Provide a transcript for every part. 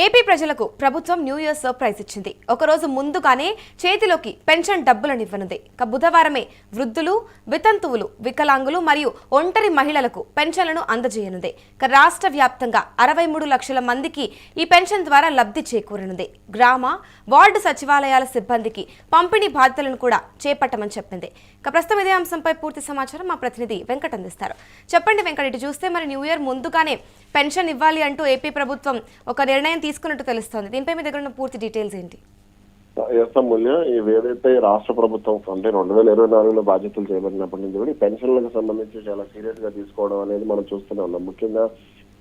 AP ప్రజలకు ప్రభుత్వం new year surprise ఇచ్చింది. ఒకరోజు ముందుగానే చేతిలోకి పెన్షన్ డబ్బులను ఇవ్వనుంది. బుధవారమే వృద్ధులు, వితంతువులు, వికలాంగులు మరియు ఒంటరి మహిళలకు పెన్షన్లను అందజేయనుంది. రాష్ట్ర వ్యాప్తంగా 63 లక్షల మందికి ఈ పెన్షన్ ద్వారా లబ్ధి చేకూరనుంది. గ్రామ, వార్డు సచివాలయాల సిబ్బందికి పంపిణీ బాధ్యతలను కూడా చేపట్టమని చెప్పింది. ప్రస్తుతం ఇదే అంశంపై పూర్తి సమాచారం మా ప్రతినిధి వెంకట్ అందిస్తారు. చెప్పండి వెంకట్, ఇటు చూస్తే మరి న్యూ ఇయర్ ముందుగానే పెన్షన్ ఇవ్వాలి అంటూ ఏపీ ప్రభుత్వం ఒక నిర్ణయం తీసుకున్నట్టు తెలుస్తోంది. దీనిపై మీ దగ్గర ఉన్న పూర్తి డీటెయిల్స్ ఏంటి? మూల్య ఇవి ఏదైతే రాష్ట్ర ప్రభుత్వం అంటే 2024లో బాధ్యతలు చేపట్టినప్పటి నుంచి కూడా ఈ పెన్షన్లకు సంబంధించి చాలా సీరియస్ గా తీసుకోవడం అనేది మనం చూస్తూనే ఉన్నాం. ముఖ్యంగా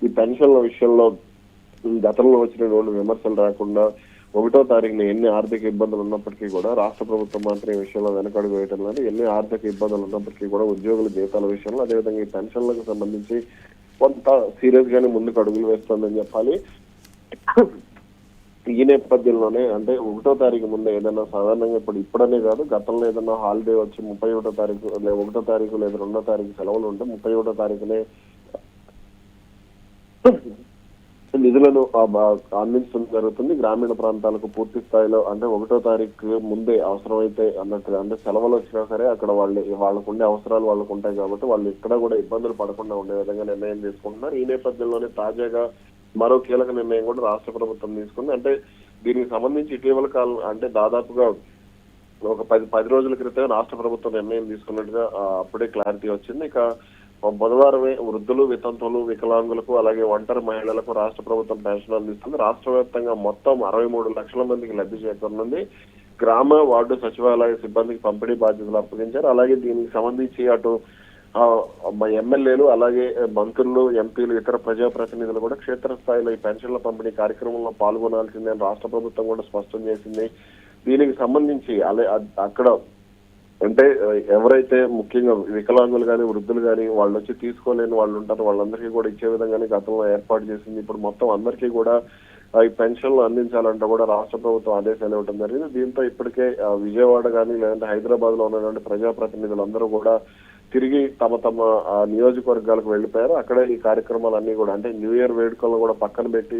ఈ పెన్షన్ల విషయంలో గతంలో వచ్చిన విమర్శలు రాకుండా 1వ తారీఖున ఎన్ని ఆర్థిక ఇబ్బందులు ఉన్నప్పటికీ కూడా రాష్ట్ర ప్రభుత్వం మాత్రం ఈ విషయంలో వెనకడుగు వేయటం లేదు. ఎన్ని ఆర్థిక ఇబ్బందులు ఉన్నప్పటికీ కూడా ఉద్యోగుల జీతాల విషయంలో అదేవిధంగా ఈ పెన్షన్లకు సంబంధించి కొంత సీరియస్ గానే ముందుకు అడుగులు వేస్తుందని చెప్పాలి. ఈ నేపథ్యంలోనే అంటే 1వ తారీఖు ముందే ఏదైనా సాధారణంగా ఇప్పుడనే కాదు గతంలో ఏదైనా హాలిడే వచ్చి 31వ తారీఖు 1వ తారీఖు లేదా 2వ తారీఖు సెలవులు ఉంటే 31వ తారీఖునే నిధులను అందించడం జరుగుతుంది. గ్రామీణ ప్రాంతాలకు పూర్తి స్థాయిలో అంటే 1వ తారీఖు ముందే అవసరమైతే అన్నట్టుగా అంటే సెలవులు వచ్చినా సరే అక్కడ వాళ్ళకు ఉండే అవసరాలు వాళ్ళకు ఉంటాయి కాబట్టి వాళ్ళు ఎక్కడ కూడా ఇబ్బందులు పడకుండా ఉండే విధంగా నిర్ణయం తీసుకుంటున్నారు. ఈ నేపథ్యంలోనే తాజాగా మరో కీలక నిర్ణయం కూడా రాష్ట్ర ప్రభుత్వం తీసుకుంది. అంటే దీనికి సంబంధించి ఇటీవల కాలం అంటే దాదాపుగా ఒక 10 రోజుల క్రితం రాష్ట్ర ప్రభుత్వం నిర్ణయం తీసుకున్నట్టుగా అప్పుడే క్లారిటీ వచ్చింది. ఇక బుధవారమే వృద్ధులు, వితంతువులు, వికలాంగులకు అలాగే ఒంటరి మహిళలకు రాష్ట్ర ప్రభుత్వం పెన్షన్ అందిస్తుంది. రాష్ట్ర వ్యాప్తంగా మొత్తం 63 లక్షల మందికి లబ్ధి చేకూరనుంది. గ్రామ, వార్డు సచివాలయ సిబ్బందికి పంపిణీ బాధ్యతలు అప్పగించారు. అలాగే దీనికి సంబంధించి అటు ఎమ్మెల్యేలు అలాగే మంత్రులు, ఎంపీలు, ఇతర ప్రజాప్రతినిధులు కూడా క్షేత్రస్థాయిలో ఈ పెన్షన్ల పంపిణీ కార్యక్రమంలో పాల్గొనాల్సిందని రాష్ట్ర ప్రభుత్వం కూడా స్పష్టం చేసింది. దీనికి సంబంధించి అక్కడ అంటే ఎవరైతే ముఖ్యంగా వికలాంగులు కానీ వృద్ధులు కానీ వాళ్ళు వచ్చి తీసుకోలేని వాళ్ళు ఉంటారో వాళ్ళందరికీ కూడా ఇచ్చే విధంగానే గతంలో ఏర్పాటు చేసింది. ఇప్పుడు మొత్తం అందరికీ కూడా ఈ పెన్షన్లు అందించాలంటే కూడా రాష్ట్ర ప్రభుత్వం ఆదేశాలు ఇవ్వడం జరిగింది. దీంతో ఇప్పటికే విజయవాడ కానీ లేదంటే హైదరాబాద్ లో ఉన్నటువంటి ప్రజాప్రతినిధులందరూ కూడా తిరిగి తమ నియోజకవర్గాలకు వెళ్లిపోయారు. అక్కడే ఈ కార్యక్రమాలన్నీ కూడా అంటే న్యూ ఇయర్ వేడుకలను కూడా పక్కన పెట్టి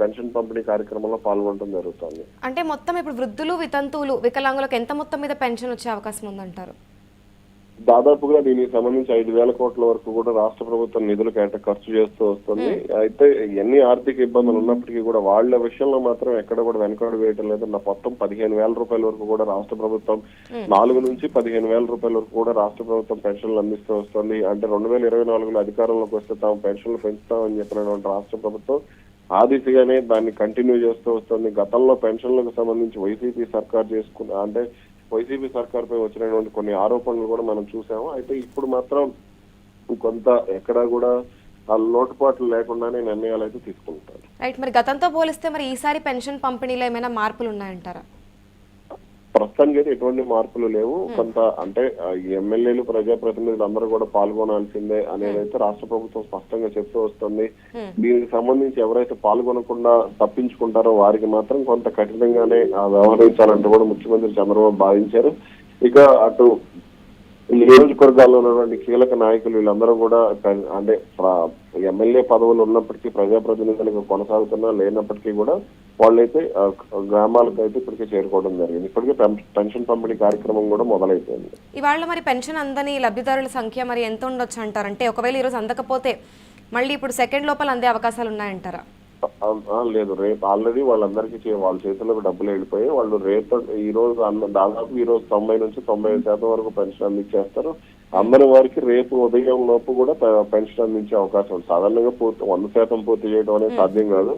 పెన్షన్ పంపిణీ కార్యక్రమంలో పాల్గొనడం జరుగుతుంది. అంటే మొత్తం ఇప్పుడు వృద్ధులు, వితంతువులు, వికలాంగులకు ఎంత మొత్తం మీద పెన్షన్ వచ్చే అవకాశం ఉందంటారు? దాదాపుగా దీనికి సంబంధించి 5,000 కోట్ల వరకు కూడా రాష్ట్ర ప్రభుత్వం నిధులు ఖర్చు చేస్తూ వస్తుంది. అయితే ఎన్ని ఆర్థిక ఇబ్బందులు ఉన్నప్పటికీ కూడా వాళ్ళ విషయంలో మాత్రం ఎక్కడ కూడా వెనకాడు వేయటం లేదు. మొత్తం 15,000 రూపాయల వరకు కూడా రాష్ట్ర ప్రభుత్వం 4 నుంచి 15,000 రూపాయల వరకు కూడా రాష్ట్ర ప్రభుత్వం పెన్షన్లు అందిస్తూ వస్తుంది. అంటే 2024లో అధికారంలోకి వస్తే తాము పెన్షన్లు పెంచుతామని చెప్పినటువంటి రాష్ట్ర ప్రభుత్వం ఆ దిశగానే దాన్ని కంటిన్యూ చేస్తూ వస్తుంది. గతంలో పెన్షన్లకు సంబంధించి వైసీపీ సర్కార్ పై వచ్చినటువంటి కొన్ని ఆరోపణలు కూడా మనం చూసాము. అయితే ఇప్పుడు మాత్రం కొంత ఎక్కడా కూడా లోటుపాట్లు లేకుండానే నిర్ణయాలు అయితే తీసుకుంటారు. రైట్, మరి గతంతో పోలిస్తే మరి ఈసారి పెన్షన్ పంపిణీలో ఏమైనా మార్పులు ఉన్నాయంటారా? ప్రస్తుతానికి అయితే ఎటువంటి మార్పులు లేవు. కొంత అంటే ఎమ్మెల్యేలు, ప్రజాప్రతినిధులు అందరూ కూడా పాల్గొనాల్సిందే అనేది అయితే రాష్ట్ర ప్రభుత్వం స్పష్టంగా చెప్తూ వస్తుంది. దీనికి సంబంధించి ఎవరైతే పాల్గొనకుండా తప్పించుకుంటారో వారికి మాత్రం కొంత కఠినంగానే వ్యవహరించాలంటూ కూడా ముఖ్యమంత్రి చంద్రబాబు భావించారు. ఇక అటు నియోజకవర్గాల్లో ఉన్నటువంటి కీలక నాయకులు వీళ్ళందరూ కూడా అంటే ఎమ్మెల్యే పదవులు ఉన్నప్పటికీ ప్రజాప్రతినిధులకు కొనసాగుతున్నా లేనప్పటికీ కూడా వాళ్ళైతే గ్రామాలకు అయితే ఇప్పటికే చేరుకోవడం జరిగింది. ఇప్పటికే పెన్షన్ పంపిణీ కార్యక్రమం కూడా మొదలైపోయింది. ఇవాళ మరి పెన్షన్ అందని లబ్ధిదారుల సంఖ్య మరి ఎంత ఉండొచ్చు అంటారు? అంటే ఒకవేళ ఈరోజు అందకపోతే మళ్ళీ ఇప్పుడు సెకండ్ లోపల అందే అవకాశాలు ఉన్నాయంటారా? లేదు, రేపు ఆల్రెడీ వాళ్ళందరికీ వాళ్ళ చేతుల్లోకి డబ్బులు వెళ్ళిపోయి వాళ్ళు రేపు ఈ రోజు దాదాపు ఈ రోజు 90 నుంచి 95% వరకు పెన్షన్ అందించేస్తారు. అందరి వారికి రేపు ఉదయం లోపు కూడా పెన్షన్ అందించే అవకాశం ఉంది. సాధారణంగా 100% పూర్తి చేయడం అనేది సాధ్యం కాదు.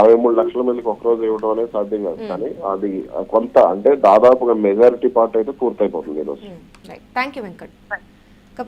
63 లక్షల మందికి ఒకరోజు ఇవ్వడం అనేది సాధ్యం కాదు. కానీ అది కొంత అంటే దాదాపుగా మెజారిటీ పార్ట్ అయితే పూర్తయిపోతుంది ఈ రోజు. Thank you Venkat.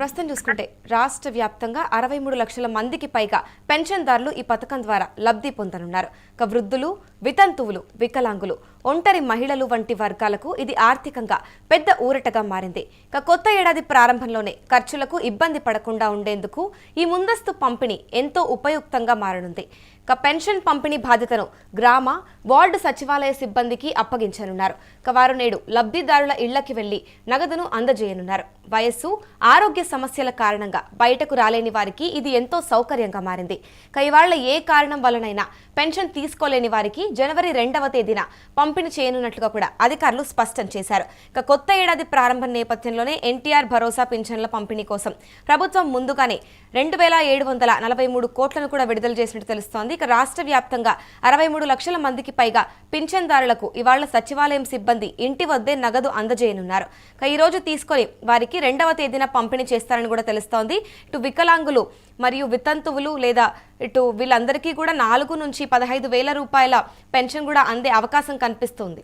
ప్రస్తుతం చూసుకుంటే రాష్ట్ర వ్యాప్తంగా 63 లక్షల మందికి పైగా పెన్షన్దారులు ఈ పథకం ద్వారా లబ్ధి పొందనున్నారు. వృద్ధులు, వితంతువులు, వికలాంగులు, ఒంటరి మహిళలు వంటి వర్గాలకు ఇది ఆర్థికంగా పెద్ద ఊరటగా మారింది. కొత్త ఏడాది ప్రారంభంలోనే ఖర్చులకు ఇబ్బంది పడకుండా ఉండేందుకు ఈ ముందస్తు పంపిణీ ఎంతో ఉపయుక్తంగా మారనుంది. ఇక పెన్షన్ పంపిణీ బాధ్యతను గ్రామ వార్డు సచివాలయ సిబ్బందికి అప్పగించనున్నారు. ఇక వారు నేడు లబ్ధిదారుల ఇళ్లకి వెళ్లి నగదును అందజేయనున్నారు. వయస్సు, ఆరోగ్య సమస్యల కారణంగా బయటకు రాలేని వారికి ఇది ఎంతో సౌకర్యంగా మారింది. ఇక ఇవాళ ఏ కారణం వలనైనా పెన్షన్ తీసుకోలేని వారికి జనవరి 2వ తేదీన పంపిణీ చేయనున్నట్లుగా కూడా అధికారులు స్పష్టం చేశారు. ఇక కొత్త ఏడాది ప్రారంభం నేపథ్యంలోనే ఎన్టీఆర్ భరోసా పింఛన్ల పంపిణీ కోసం ప్రభుత్వం ముందుగానే 2,743 కోట్లను కూడా విడుదల చేసినట్టు తెలుస్తోంది. ఇక రాష్ట్ర వ్యాప్తంగా 63 లక్షల మందికి పైగా పింఛన్దారులకు ఇవాళ సచివాలయం సిబ్బంది ఇంటి వద్దే నగదు అందజేయనున్నారు. ఇక ఈ రోజు తీసుకొని వారికి 2వ తేదీన పంపిణీ చేస్తారని కూడా తెలుస్తోంది. ఇటు వికలాంగులు మరియు వితంతువులు లేదా ఇటు వీళ్ళందరికీ కూడా 4 నుంచి 15 వేల రూపాయల పెన్షన్ కూడా అందే అవకాశం కనిపిస్తుంది.